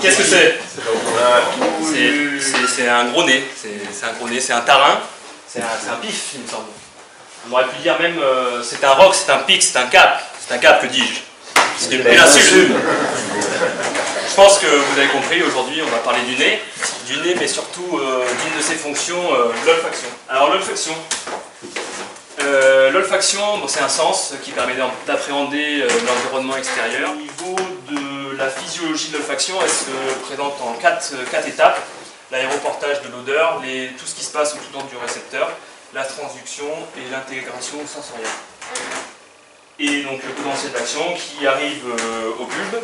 Qu'est-ce que c'est? C'est un gros nez, c'est un gros nez, c'est un tarin, c'est un pif, il me semble. On aurait pu dire même, c'est un roc, c'est un pic, c'est un cap, que dis-je? C'est une péninsule. Je pense que vous avez compris, aujourd'hui on va parler du nez, mais surtout d'une de ses fonctions, l'olfaction. Alors l'olfaction, bon, c'est un sens qui permet d'appréhender l'environnement extérieur. Au niveau de la physiologie de l'olfaction, elle se présente en quatre étapes. L'aéroportage de l'odeur, tout ce qui se passe tout autour du récepteur, la transduction et l'intégration sensorielle. Et donc le potentiel d'action qui arrive au bulbe.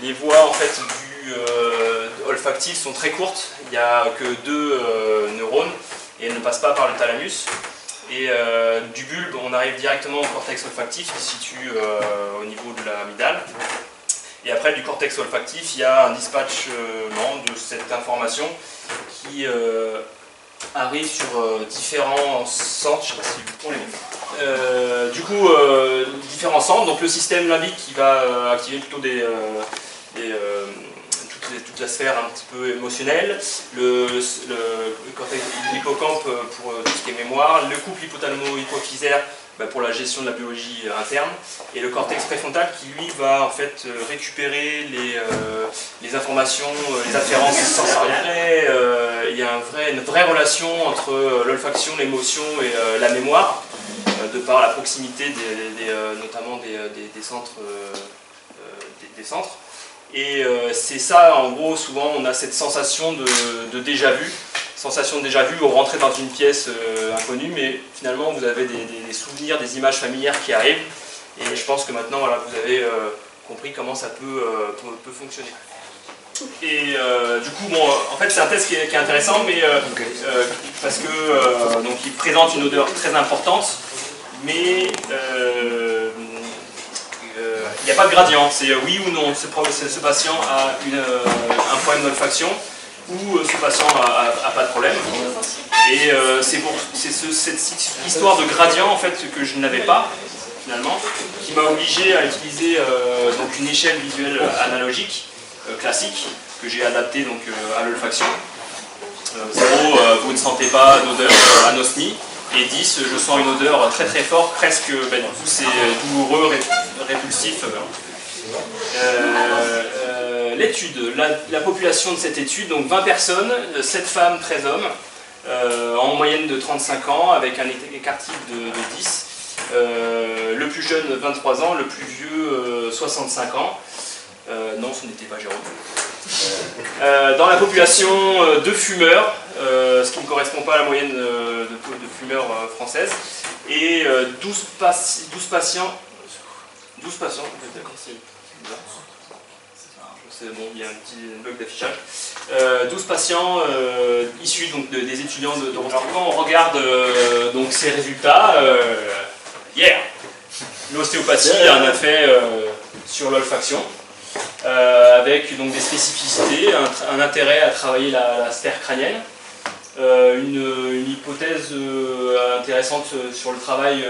Les voies en fait olfactives sont très courtes, il n'y a que 2 neurones et elles ne passent pas par le thalamus. Et du bulbe, on arrive directement au cortex olfactif qui se situe au niveau de l'amygdale. Et après, du cortex olfactif, il y a un dispatchement de cette information qui arrive sur différents centres. Je ne sais pas si vous les du coup, différents centres. Donc le système limbique qui va activer plutôt toute la sphère un petit peu émotionnelle, le cortex hippocampe pour tout ce qui est mémoire, le couple hypothalamo-hypophysaire pour la gestion de la biologie interne, et le cortex préfrontal qui lui va en fait récupérer les informations, les afférences sensorielles. Il y a une vraie relation entre l'olfaction, l'émotion et la mémoire, de par la proximité notamment des centres. Et c'est ça, en gros, souvent on a cette sensation de déjà-vu. Sensation de déjà-vu, vous rentrez dans une pièce inconnue, mais finalement vous avez des souvenirs, des images familières qui arrivent. Et je pense que maintenant, voilà, vous avez compris comment ça peut fonctionner. Et du coup, bon, en fait c'est un test qui est intéressant, mais parce que donc il présente une odeur très importante, mais il n'y a pas de gradient, c'est oui ou non, ce patient a un problème d'olfaction ou ce patient n'a pas de problème. Et c'est cette histoire de gradient en fait que je n'avais pas finalement, qui m'a obligé à utiliser donc une échelle visuelle analogique classique que j'ai adaptée donc à l'olfaction. 0, vous ne sentez pas d'odeur anosmie. Et 10, je sens une odeur très très forte, presque, du coup c'est douloureux, répulsif. L'étude, la population de cette étude, donc 20 personnes, 7 femmes, 13 hommes, en moyenne de 35 ans, avec un écart type de 10. Le plus jeune 23 ans, le plus vieux 65 ans. Non, ce n'était pas Jérôme. Dans la population de fumeurs, ce qui ne correspond pas à la moyenne de fumeurs françaises, et 12 patients, c'est bon, il y a un petit bug d'affichage, 12 patients issus donc, des étudiants de Rochefort. Quand on regarde donc, ces résultats, l'ostéopathie a un effet sur l'olfaction. Avec donc des spécificités, un intérêt à travailler la sphère crânienne, une hypothèse intéressante sur le travail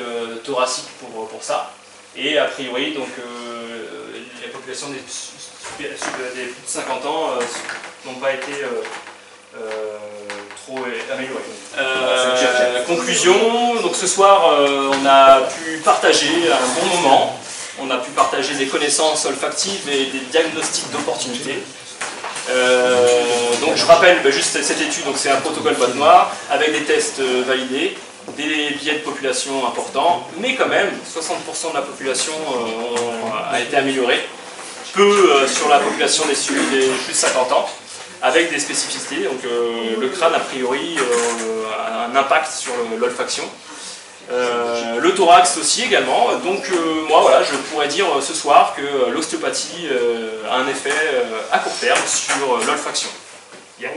thoracique pour ça, et a priori donc les populations des plus de 50 ans n'ont pas été trop améliorées. Conclusion, donc ce soir on a pu partager un bon moment. On a pu partager des connaissances olfactives et des diagnostics d'opportunité. Donc je rappelle juste cette étude, c'est un protocole boîte noire avec des tests validés, des biais de population importants, mais quand même 60% de la population a été améliorée, peu sur la population des plus de 50 ans, avec des spécificités. Donc le crâne a priori a un impact sur l'olfaction. Le thorax aussi également, donc moi voilà, je pourrais dire ce soir que l'ostéopathie a un effet à court terme sur l'olfaction. Yeah.